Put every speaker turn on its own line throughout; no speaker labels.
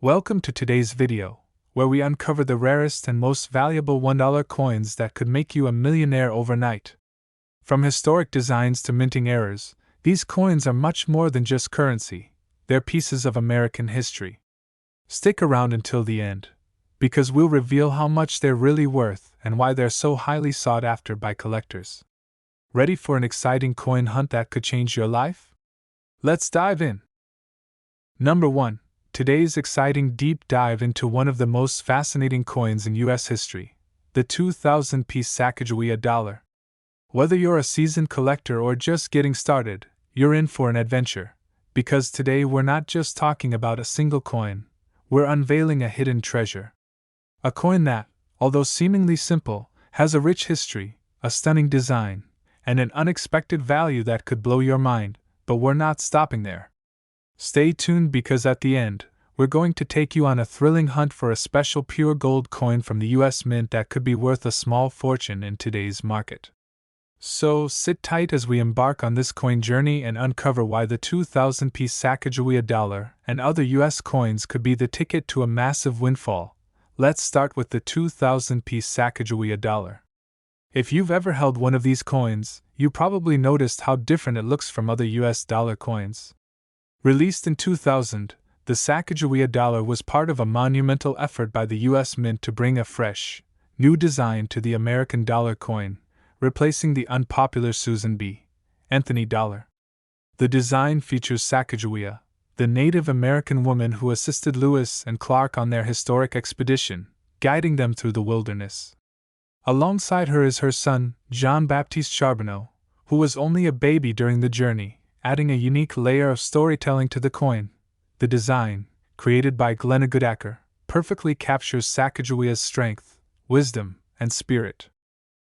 Welcome to today's video, where we uncover the rarest and most valuable $1 coins that could make you a millionaire overnight. From historic designs to minting errors, these coins are much more than just currency, they're pieces of American history. Stick around until the end, because we'll reveal how much they're really worth and why they're so highly sought after by collectors. Ready for an exciting coin hunt that could change your life? Let's dive in. Number 1. Today's exciting deep dive into one of the most fascinating coins in U.S. history, the 2,000-piece Sacagawea dollar. Whether you're a seasoned collector or just getting started, you're in for an adventure, because today we're not just talking about a single coin, we're unveiling a hidden treasure. A coin that, although seemingly simple, has a rich history, a stunning design, and an unexpected value that could blow your mind, but we're not stopping there. Stay tuned because at the end, we're going to take you on a thrilling hunt for a special pure gold coin from the US Mint that could be worth a small fortune in today's market. So sit tight as we embark on this coin journey and uncover why the 2,000-piece Sacagawea dollar and other US coins could be the ticket to a massive windfall. Let's start with the 2,000-piece Sacagawea dollar. If you've ever held one of these coins, you probably noticed how different it looks from other US dollar coins. Released in 2000, the Sacagawea dollar was part of a monumental effort by the US Mint to bring a fresh, new design to the American dollar coin, replacing the unpopular Susan B. Anthony dollar. The design features Sacagawea, the Native American woman who assisted Lewis and Clark on their historic expedition, guiding them through the wilderness. Alongside her is her son, John Baptiste Charbonneau, who was only a baby during the journey, adding a unique layer of storytelling to the coin. The design, created by Glenna Goodacker, perfectly captures Sacagawea's strength, wisdom, and spirit.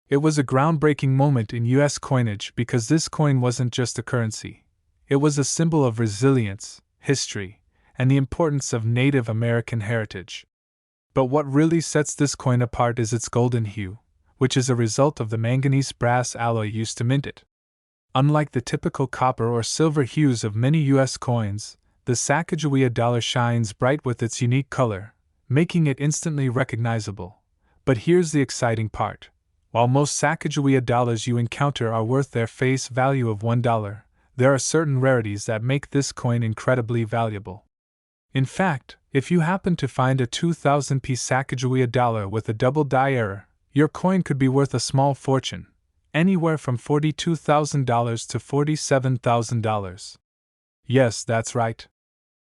It was a groundbreaking moment in U.S. coinage because this coin wasn't just a currency. It was a symbol of resilience, history, and the importance of Native American heritage. But what really sets this coin apart is its golden hue, which is a result of the manganese brass alloy used to mint it. Unlike the typical copper or silver hues of many U.S. coins, the Sacagawea dollar shines bright with its unique color, making it instantly recognizable. But here's the exciting part. While most Sacagawea dollars you encounter are worth their face value of $1, there are certain rarities that make this coin incredibly valuable. In fact, if you happen to find a 2,000-piece Sacagawea dollar with a double die error, your coin could be worth a small fortune, anywhere from $42,000 to $47,000. Yes, that's right.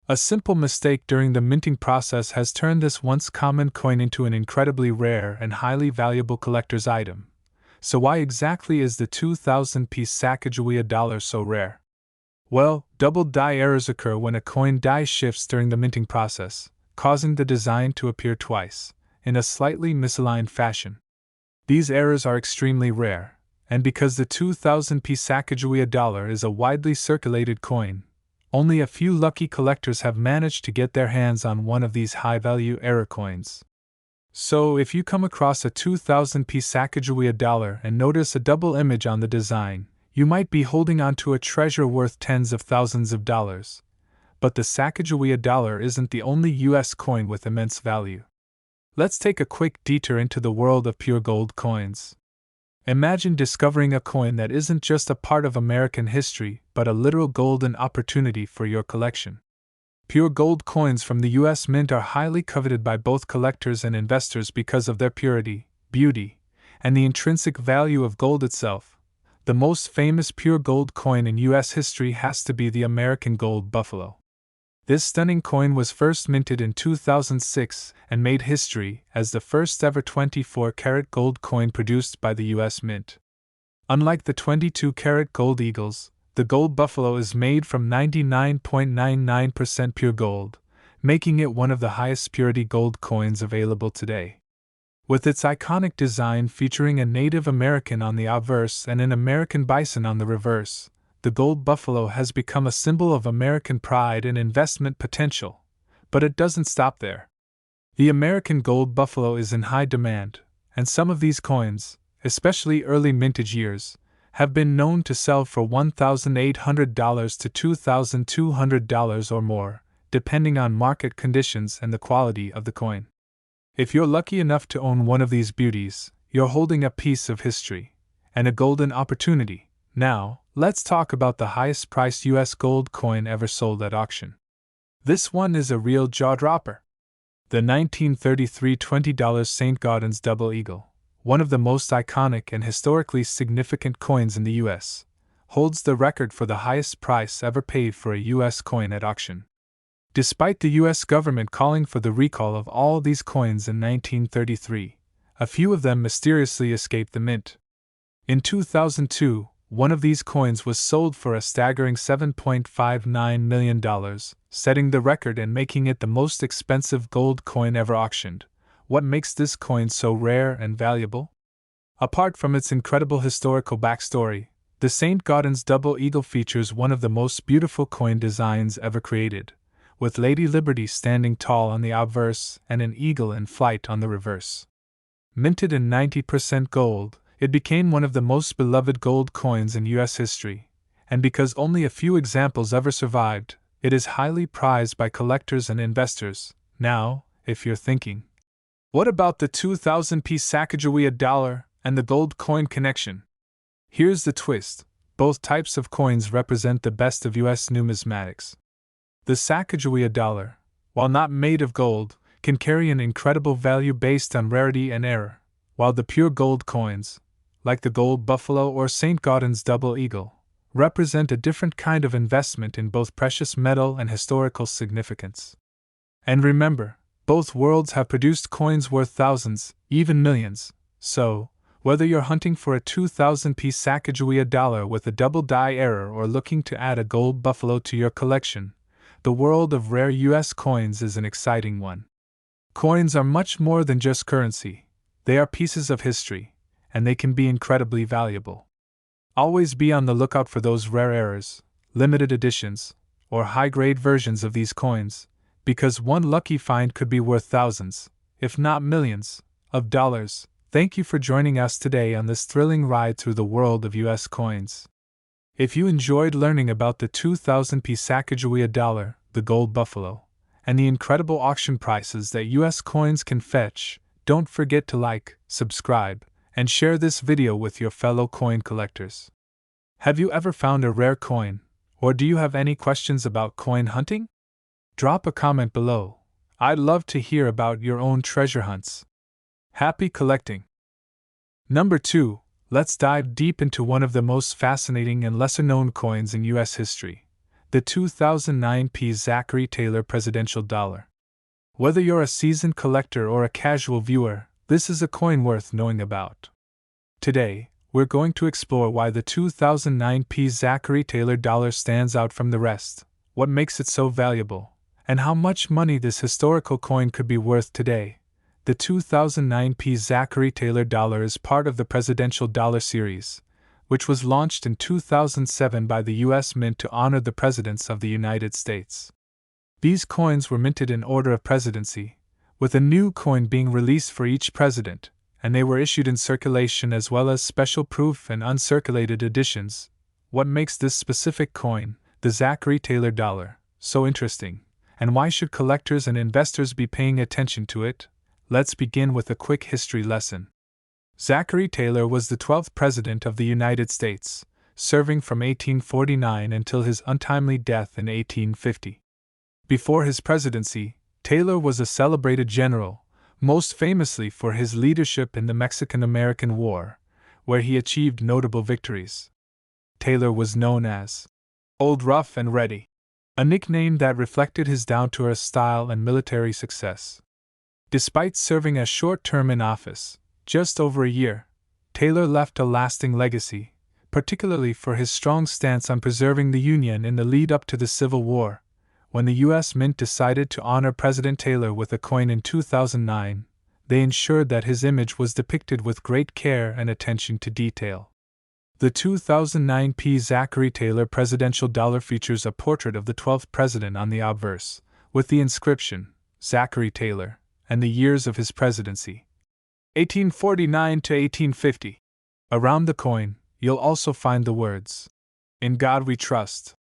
A simple mistake during the minting process has turned this once common coin into an incredibly rare and highly valuable collector's item. So why exactly is the 2,000-piece Sacagawea dollar so rare? Well, double die errors occur when a coin die shifts during the minting process, causing the design to appear twice, in a slightly misaligned fashion. These errors are extremely rare, and because the 2,000-piece Sacagawea dollar is a widely circulated coin, only a few lucky collectors have managed to get their hands on one of these high-value error coins. So if you come across a 2,000-piece Sacagawea dollar and notice a double image on the design, you might be holding on to a treasure worth tens of thousands of dollars. But the Sacagawea dollar isn't the only U.S. coin with immense value. Let's take a quick detour into the world of pure gold coins. Imagine discovering a coin that isn't just a part of American history, but a literal golden opportunity for your collection. Pure gold coins from the U.S. Mint are highly coveted by both collectors and investors because of their purity, beauty, and the intrinsic value of gold itself. The most famous pure gold coin in U.S. history has to be the American Gold Buffalo. This stunning coin was first minted in 2006 and made history as the first ever 24-karat gold coin produced by the U.S. Mint. Unlike the 22-karat gold eagles, the Gold Buffalo is made from 99.99% pure gold, making it one of the highest purity gold coins available today. With its iconic design featuring a Native American on the obverse and an American bison on the reverse, the Gold Buffalo has become a symbol of American pride and investment potential. But it doesn't stop there. The American Gold Buffalo is in high demand, and some of these coins, especially early mintage years, have been known to sell for $1,800 to $2,200 or more, depending on market conditions and the quality of the coin. If you're lucky enough to own one of these beauties, you're holding a piece of history and a golden opportunity. Now, let's talk about the highest priced US gold coin ever sold at auction. This one is a real jaw-dropper. The 1933 $20 St. Gaudens Double Eagle, one of the most iconic and historically significant coins in the US, holds the record for the highest price ever paid for a US coin at auction. Despite the US government calling for the recall of all these coins in 1933, a few of them mysteriously escaped the mint. In 2002, one of these coins was sold for a staggering $7.59 million, setting the record and making it the most expensive gold coin ever auctioned. What makes this coin so rare and valuable? Apart from its incredible historical backstory, the St. Gaudens Double Eagle features one of the most beautiful coin designs ever created, with Lady Liberty standing tall on the obverse and an eagle in flight on the reverse. Minted in 90% gold, it became one of the most beloved gold coins in US history, and because only a few examples ever survived, it is highly prized by collectors and investors. Now, if you're thinking, what about the 2000-piece Sacagawea dollar and the gold coin connection? Here's the twist: both types of coins represent the best of US numismatics. The Sacagawea dollar, while not made of gold, can carry an incredible value based on rarity and error, while the pure gold coins, like the Gold Buffalo or St. Gaudens Double Eagle, represent a different kind of investment in both precious metal and historical significance. And remember, both worlds have produced coins worth thousands, even millions, so, whether you're hunting for a 2000-piece Sacagawea dollar with a double die error or looking to add a Gold Buffalo to your collection, the world of rare US coins is an exciting one. Coins are much more than just currency. They are pieces of history, and they can be incredibly valuable. Always be on the lookout for those rare errors, limited editions, or high-grade versions of these coins, because one lucky find could be worth thousands, if not millions, of dollars. Thank you for joining us today on this thrilling ride through the world of US coins. If you enjoyed learning about the 2000-piece Sacagawea dollar, the Gold Buffalo, and the incredible auction prices that US coins can fetch, don't forget to like, subscribe, and share this video with your fellow coin collectors. Have you ever found a rare coin, or do you have any questions about coin hunting? Drop a comment below. I'd love to hear about your own treasure hunts. Happy collecting! Number 2. Let's dive deep into one of the most fascinating and lesser-known coins in US history, the 2009 Zachary Taylor Presidential Dollar. Whether you're a seasoned collector or a casual viewer, this is a coin worth knowing about. Today, we're going to explore why the 2009 Zachary Taylor dollar stands out from the rest, what makes it so valuable, and how much money this historical coin could be worth today. The 2009 Zachary Taylor dollar is part of the Presidential Dollar series, which was launched in 2007 by the U.S. Mint to honor the presidents of the United States. These coins were minted in order of presidency, with a new coin being released for each president, and they were issued in circulation as well as special proof and uncirculated editions. What makes this specific coin, the Zachary Taylor dollar, so interesting, and why should collectors and investors be paying attention to it? Let's begin with a quick history lesson. Zachary Taylor was the 12th President of the United States, serving from 1849 until his untimely death in 1850. Before his presidency, Taylor was a celebrated general, most famously for his leadership in the Mexican-American War, where he achieved notable victories. Taylor was known as Old Rough and Ready, a nickname that reflected his down-to-earth style and military success. Despite serving a short term in office, just over a year, Taylor left a lasting legacy, particularly for his strong stance on preserving the Union in the lead up to the Civil War. When the U.S. Mint decided to honor President Taylor with a coin in 2009, they ensured that his image was depicted with great care and attention to detail. The 2009 Zachary Taylor Presidential Dollar features a portrait of the 12th president on the obverse, with the inscription, Zachary Taylor, and the years of his presidency, 1849 to 1850. Around the coin, you'll also find the words, "In God We Trust,"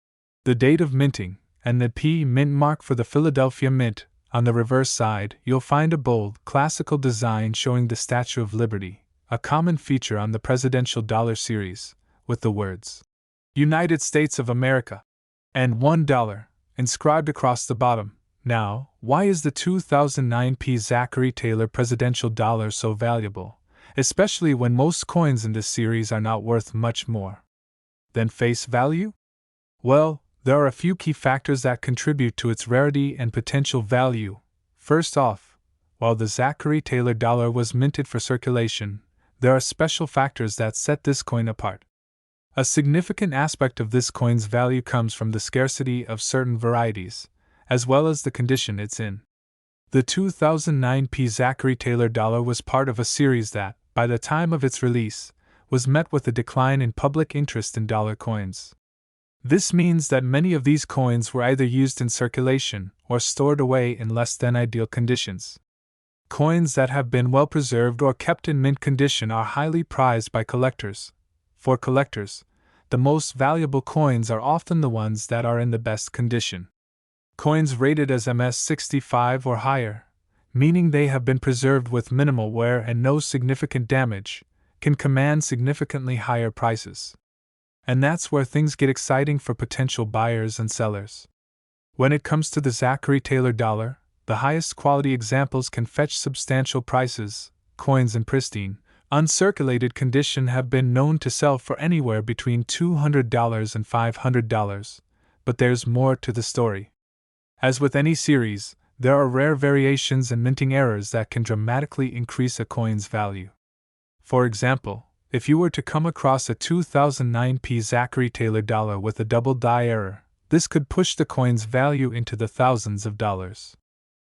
the date of minting, and the P Mint mark for the Philadelphia Mint. On the reverse side, you'll find a bold, classical design showing the Statue of Liberty, a common feature on the presidential dollar series, with the words, United States of America, and $1 inscribed across the bottom. Now, why is the 2009 P. Zachary Taylor presidential dollar so valuable, especially when most coins in this series are not worth much more than face value? Well, there are a few key factors that contribute to its rarity and potential value. First off, while the Zachary Taylor dollar was minted for circulation, there are special factors that set this coin apart. A significant aspect of this coin's value comes from the scarcity of certain varieties, as well as the condition it's in. The 2009 P. Zachary Taylor dollar was part of a series that, by the time of its release, was met with a decline in public interest in dollar coins. This means that many of these coins were either used in circulation or stored away in less than ideal conditions. Coins that have been well preserved or kept in mint condition are highly prized by collectors. For collectors, the most valuable coins are often the ones that are in the best condition. Coins rated as MS65 or higher, meaning they have been preserved with minimal wear and no significant damage, can command significantly higher prices. And that's where things get exciting for potential buyers and sellers. When it comes to the Zachary Taylor dollar, the highest quality examples can fetch substantial prices. Coins in pristine, uncirculated condition have been known to sell for anywhere between $200 and $500, but there's more to the story. As with any series, there are rare variations and minting errors that can dramatically increase a coin's value. For example, if you were to come across a 2009 P. Zachary Taylor dollar with a double die error, this could push the coin's value into the thousands of dollars.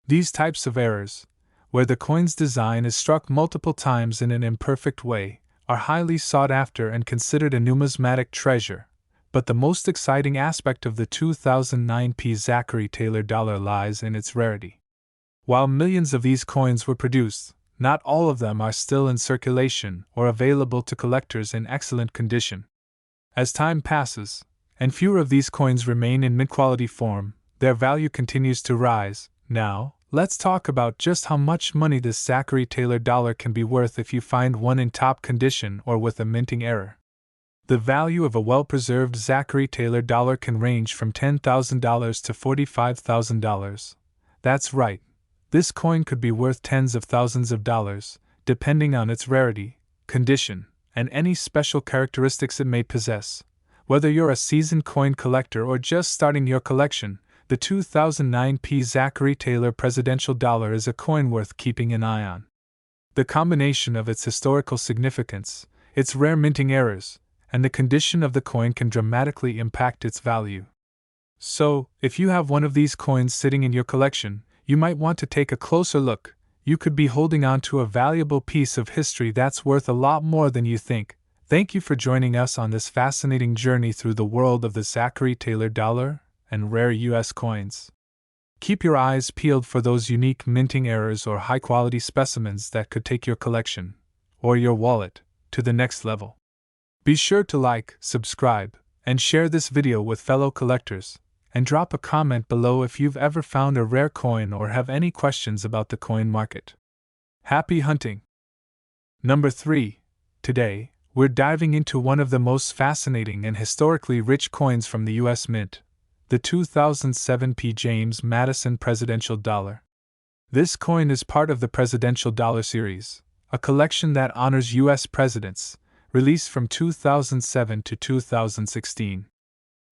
These types of errors, where the coin's design is struck multiple times in an imperfect way, are highly sought after and considered a numismatic treasure. But the most exciting aspect of the 2009 P. Zachary Taylor dollar lies in its rarity. While millions of these coins were produced, not all of them are still in circulation or available to collectors in excellent condition. As time passes, and fewer of these coins remain in mint-quality form, their value continues to rise. Now, let's talk about just how much money this Zachary Taylor dollar can be worth if you find one in top condition or with a minting error. The value of a well-preserved Zachary Taylor dollar can range from $10,000 to $45,000. That's right. This coin could be worth tens of thousands of dollars, depending on its rarity, condition, and any special characteristics it may possess. Whether you're a seasoned coin collector or just starting your collection, the 2009 P. Zachary Taylor presidential dollar is a coin worth keeping an eye on. The combination of its historical significance, its rare minting errors, and the condition of the coin can dramatically impact its value. So, if you have one of these coins sitting in your collection, you might want to take a closer look. You could be holding on to a valuable piece of history that's worth a lot more than you think. Thank you for joining us on this fascinating journey through the world of the Zachary Taylor dollar and rare U.S. coins. Keep your eyes peeled for those unique minting errors or high-quality specimens that could take your collection, or your wallet, to the next level. Be sure to like, subscribe, and share this video with fellow collectors, and drop a comment below if you've ever found a rare coin or have any questions about the coin market. Happy hunting! Number 3. Today, we're diving into one of the most fascinating and historically rich coins from the U.S. Mint, the 2007 P. James Madison Presidential Dollar. This coin is part of the Presidential Dollar Series, a collection that honors U.S. presidents, released from 2007 to 2016.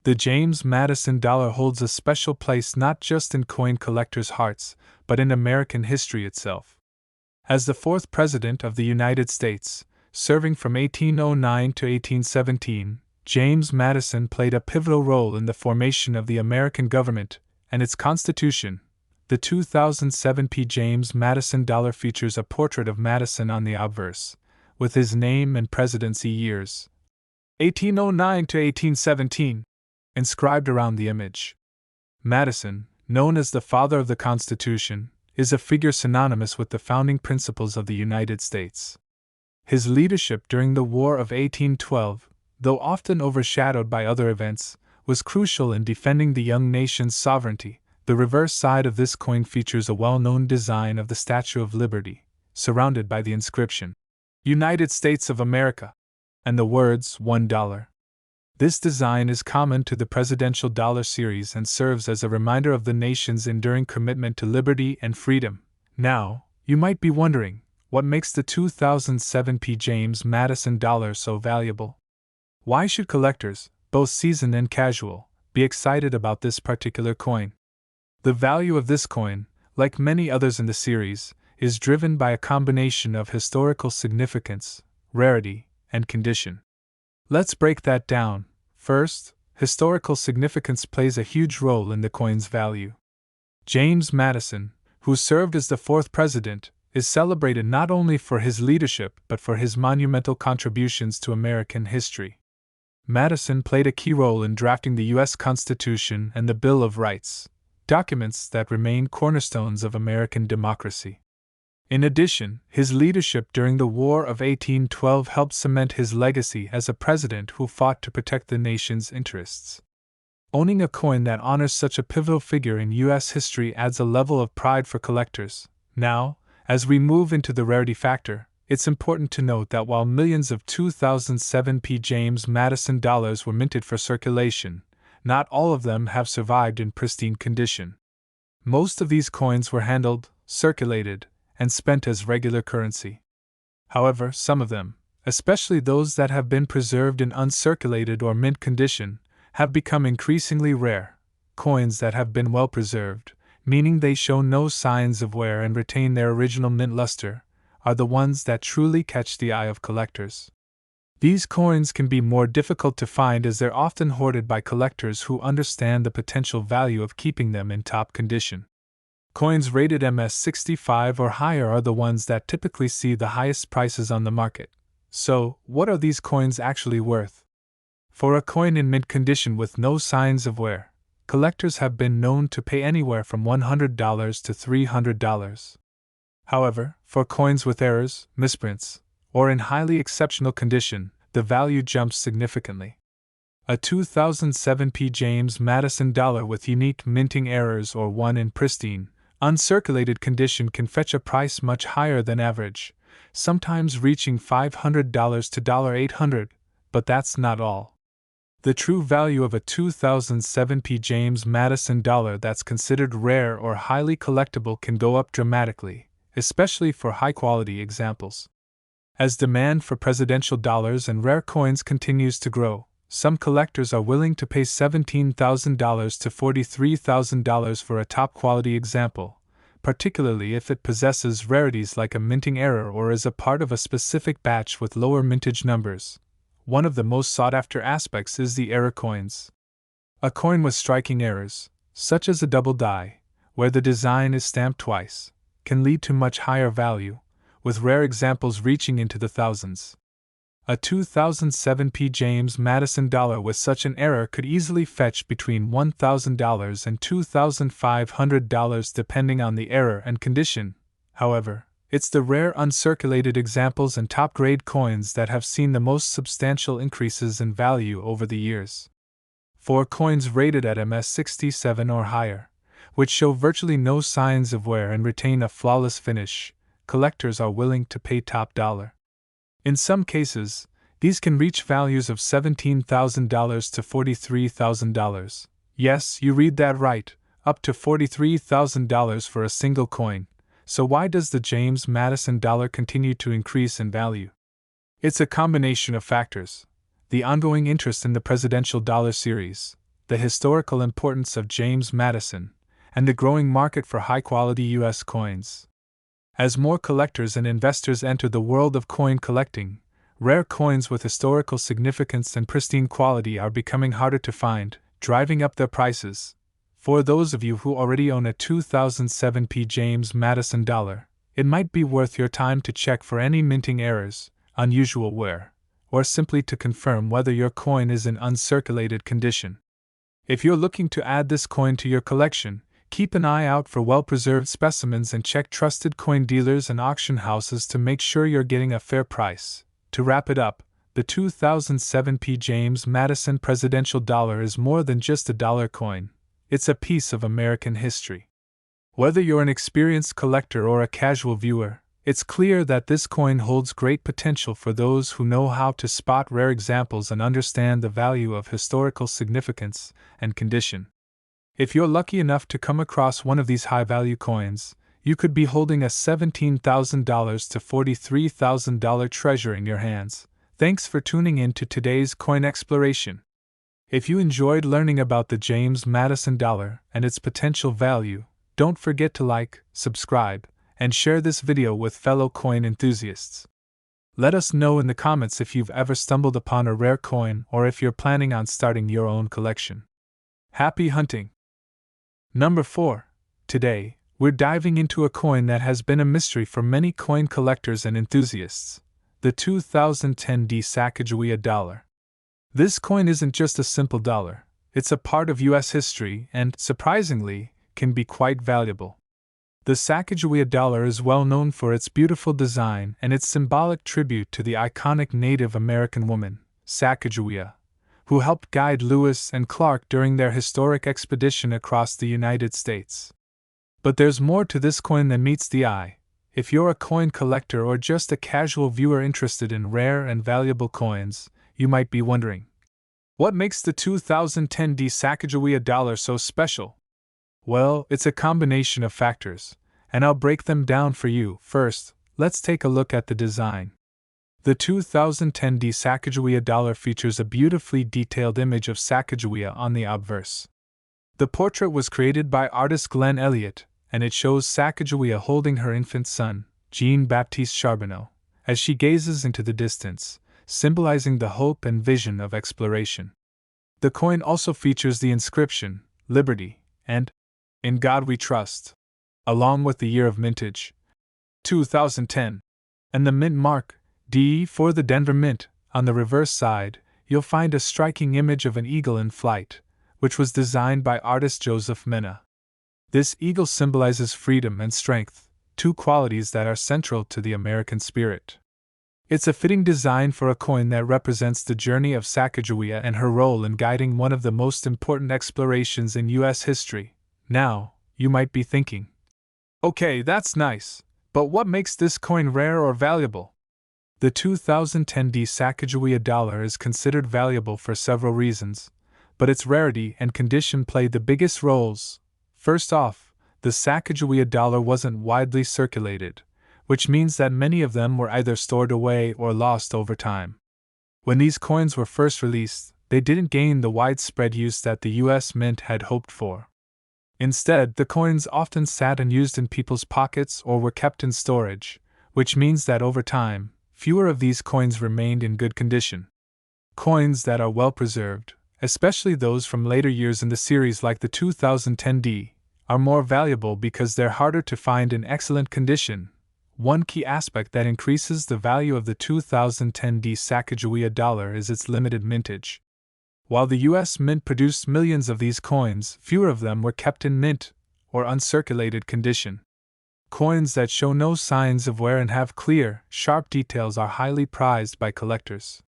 The James Madison dollar holds a special place not just in coin collectors' hearts, but in American history itself. As the fourth President of the United States, serving from 1809 to 1817, James Madison played a pivotal role in the formation of the American government and its Constitution. The 2007 P. James Madison dollar features a portrait of Madison on the obverse, with his name and presidency years, 1809 to 1817, inscribed around the image. Madison, known as the father of the Constitution, is a figure synonymous with the founding principles of the United States. His leadership during the War of 1812, though often overshadowed by other events, was crucial in defending the young nation's sovereignty. The reverse side of this coin features a well-known design of the Statue of Liberty, surrounded by the inscription, United States of America, and the words $1. This design is common to the presidential dollar series and serves as a reminder of the nation's enduring commitment to liberty and freedom. Now, you might be wondering, what makes the 2007 P. James Madison dollar so valuable? Why should collectors, both seasoned and casual, be excited about this particular coin? The value of this coin, like many others in the series, is driven by a combination of historical significance, rarity, and condition. Let's break that down. First, historical significance plays a huge role in the coin's value. James Madison, who served as the fourth president, is celebrated not only for his leadership but for his monumental contributions to American history. Madison played a key role in drafting the U.S. Constitution and the Bill of Rights, documents that remain cornerstones of American democracy. In addition, his leadership during the War of 1812 helped cement his legacy as a president who fought to protect the nation's interests. Owning a coin that honors such a pivotal figure in U.S. history adds a level of pride for collectors. Now, as we move into the rarity factor, it's important to note that while millions of 2007 P. James Madison dollars were minted for circulation, not all of them have survived in pristine condition. Most of these coins were handled, circulated, and spent as regular currency. However, some of them, especially those that have been preserved in uncirculated or mint condition, have become increasingly rare. Coins that have been well preserved, meaning they show no signs of wear and retain their original mint luster, are the ones that truly catch the eye of collectors. These coins can be more difficult to find as they're often hoarded by collectors who understand the potential value of keeping them in top condition. Coins rated MS65 or higher are the ones that typically see the highest prices on the market. So, what are these coins actually worth? For a coin in mint condition with no signs of wear, collectors have been known to pay anywhere from $100 to $300. However, for coins with errors, misprints, or in highly exceptional condition, the value jumps significantly. A 2007 P. James Madison dollar with unique minting errors or one in pristine, uncirculated condition can fetch a price much higher than average, sometimes reaching $500 to $800, but that's not all. The true value of a 2007 P. James Madison dollar that's considered rare or highly collectible can go up dramatically, especially for high-quality examples. As demand for presidential dollars and rare coins continues to grow, some collectors are willing to pay $17,000 to $43,000 for a top-quality example, particularly if it possesses rarities like a minting error or is a part of a specific batch with lower mintage numbers. One of the most sought-after aspects is the error coins. A coin with striking errors, such as a double die, where the design is stamped twice, can lead to much higher value, with rare examples reaching into the thousands. A 2007 P. James Madison dollar with such an error could easily fetch between $1,000 and $2,500 depending on the error and condition. However, it's the rare uncirculated examples and top-grade coins that have seen the most substantial increases in value over the years. For coins rated at MS67 or higher, which show virtually no signs of wear and retain a flawless finish, collectors are willing to pay top dollar. In some cases, these can reach values of $17,000 to $43,000. Yes, you read that right, up to $43,000 for a single coin. So why does the James Madison dollar continue to increase in value? It's a combination of factors: the ongoing interest in the presidential dollar series, the historical importance of James Madison, and the growing market for high-quality U.S. coins. As more collectors and investors enter the world of coin collecting, rare coins with historical significance and pristine quality are becoming harder to find, driving up their prices. For those of you who already own a 2007 P. James Madison dollar, it might be worth your time to check for any minting errors, unusual wear, or simply to confirm whether your coin is in uncirculated condition. If you're looking to add this coin to your collection, keep an eye out for well-preserved specimens and check trusted coin dealers and auction houses to make sure you're getting a fair price. To wrap it up, The 2007 James Madison Presidential Dollar is more than just a dollar coin, it's a piece of American history. Whether you're an experienced collector or a casual viewer, it's clear that this coin holds great potential for those who know how to spot rare examples and understand the value of historical significance and condition. If you're lucky enough to come across one of these high-value coins, you could be holding a $17,000 to $43,000 treasure in your hands. Thanks for tuning in to today's coin exploration. If you enjoyed learning about the James Madison dollar and its potential value, don't forget to like, subscribe, and share this video with fellow coin enthusiasts. Let us know in the comments if you've ever stumbled upon a rare coin or if you're planning on starting your own collection. Happy hunting! Number 4. Today, we're diving into a coin that has been a mystery for many coin collectors and enthusiasts, the 2010 Sacagawea dollar. This coin isn't just a simple dollar, it's a part of U.S. history and, surprisingly, can be quite valuable. The Sacagawea dollar is well known for its beautiful design and its symbolic tribute to the iconic Native American woman, Sacagawea, who helped guide Lewis and Clark during their historic expedition across the United States. But there's more to this coin than meets the eye. If you're a coin collector or just a casual viewer interested in rare and valuable coins, you might be wondering, what makes the 2010 Sacagawea dollar so special? Well, it's a combination of factors, and I'll break them down for you. First, let's take a look at the design. The 2010 Sacagawea dollar features a beautifully detailed image of Sacagawea on the obverse. The portrait was created by artist Glenn Elliott, and it shows Sacagawea holding her infant son, Jean-Baptiste Charbonneau, as she gazes into the distance, symbolizing the hope and vision of exploration. The coin also features the inscription, Liberty, and In God We Trust, along with the year of mintage, 2010, and the mint mark, DE for the Denver Mint. On the reverse side, you'll find a striking image of an eagle in flight, which was designed by artist Joseph Mena. This eagle symbolizes freedom and strength, two qualities that are central to the American spirit. It's a fitting design for a coin that represents the journey of Sacagawea and her role in guiding one of the most important explorations in U.S. history. Now, you might be thinking, okay, that's nice, but what makes this coin rare or valuable? The 2010 Sacagawea dollar is considered valuable for several reasons, but its rarity and condition played the biggest roles. First off, the Sacagawea dollar wasn't widely circulated, which means that many of them were either stored away or lost over time. When these coins were first released, they didn't gain the widespread use that the U.S. Mint had hoped for. Instead, the coins often sat unused in people's pockets or were kept in storage, which means that over time, fewer of these coins remained in good condition. Coins that are well preserved, especially those from later years in the series like the 2010 D, are more valuable because they're harder to find in excellent condition. One key aspect that increases the value of the 2010 Sacagawea dollar is its limited mintage. While the U.S. Mint produced millions of these coins, fewer of them were kept in mint or uncirculated condition. Coins that show no signs of wear and have clear, sharp details are highly prized by collectors.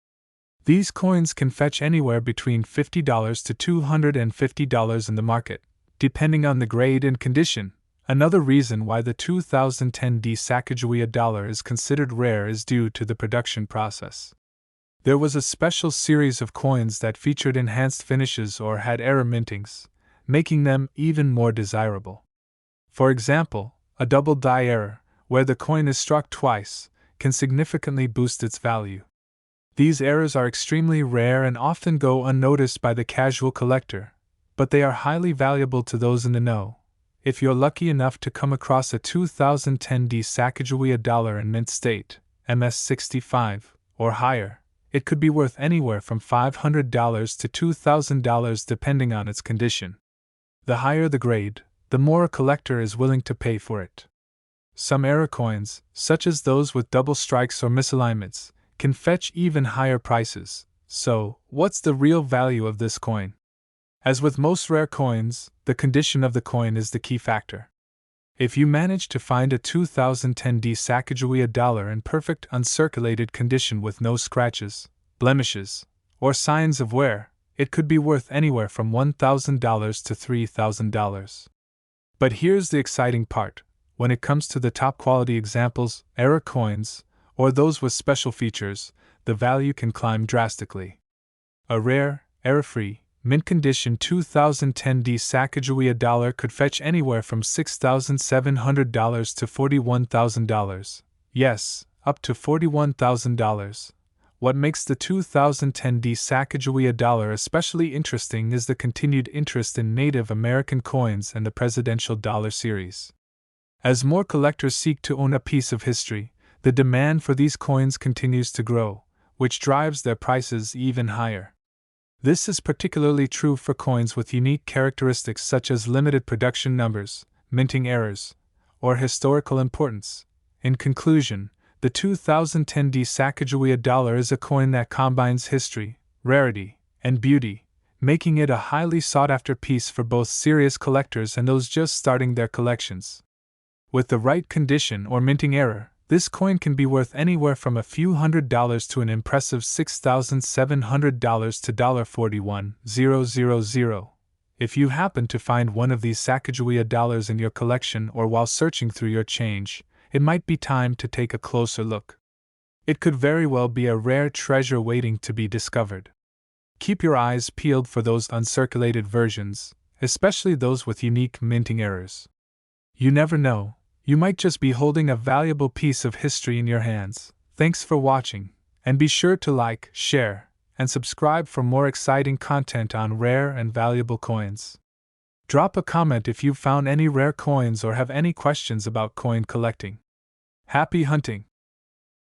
These coins can fetch anywhere between $50 to $250 in the market, depending on the grade and condition. Another reason why the 2010 Sacagawea dollar is considered rare is due to the production process. There was a special series of coins that featured enhanced finishes or had error mintings, making them even more desirable. For example, a double die error, where the coin is struck twice, can significantly boost its value. These errors are extremely rare and often go unnoticed by the casual collector, but they are highly valuable to those in the know. If you're lucky enough to come across a 2010 Sacagawea dollar in mint state, MS65, or higher, it could be worth anywhere from $500 to $2,000 depending on its condition. The higher the grade, the more a collector is willing to pay for it. Some error coins, such as those with double strikes or misalignments, can fetch even higher prices. So, what's the real value of this coin? As with most rare coins, the condition of the coin is the key factor. If you manage to find a 2010 Sacagawea dollar in perfect uncirculated condition with no scratches, blemishes, or signs of wear, it could be worth anywhere from $1,000 to $3,000. But here's the exciting part: when it comes to the top quality examples, error coins, or those with special features, the value can climb drastically. A rare, error-free, mint condition 2010D Sacagawea dollar could fetch anywhere from $6,700 to $41,000. Yes, up to $41,000. What makes the 2010D Sacagawea dollar especially interesting is the continued interest in Native American coins and the presidential dollar series. As more collectors seek to own a piece of history, the demand for these coins continues to grow, which drives their prices even higher. This is particularly true for coins with unique characteristics such as limited production numbers, minting errors, or historical importance. In conclusion, the 2010D Sacagawea dollar is a coin that combines history, rarity, and beauty, making it a highly sought-after piece for both serious collectors and those just starting their collections. With the right condition or minting error, this coin can be worth anywhere from a few $100s to an impressive $6,700 to $41,000. If you happen to find one of these Sacagawea dollars in your collection or while searching through your change, it might be time to take a closer look. It could very well be a rare treasure waiting to be discovered. Keep your eyes peeled for those uncirculated versions, especially those with unique minting errors. You never know, you might just be holding a valuable piece of history in your hands. Thanks for watching, and be sure to like, share, and subscribe for more exciting content on rare and valuable coins. Drop a comment if you've found any rare coins or have any questions about coin collecting. Happy hunting!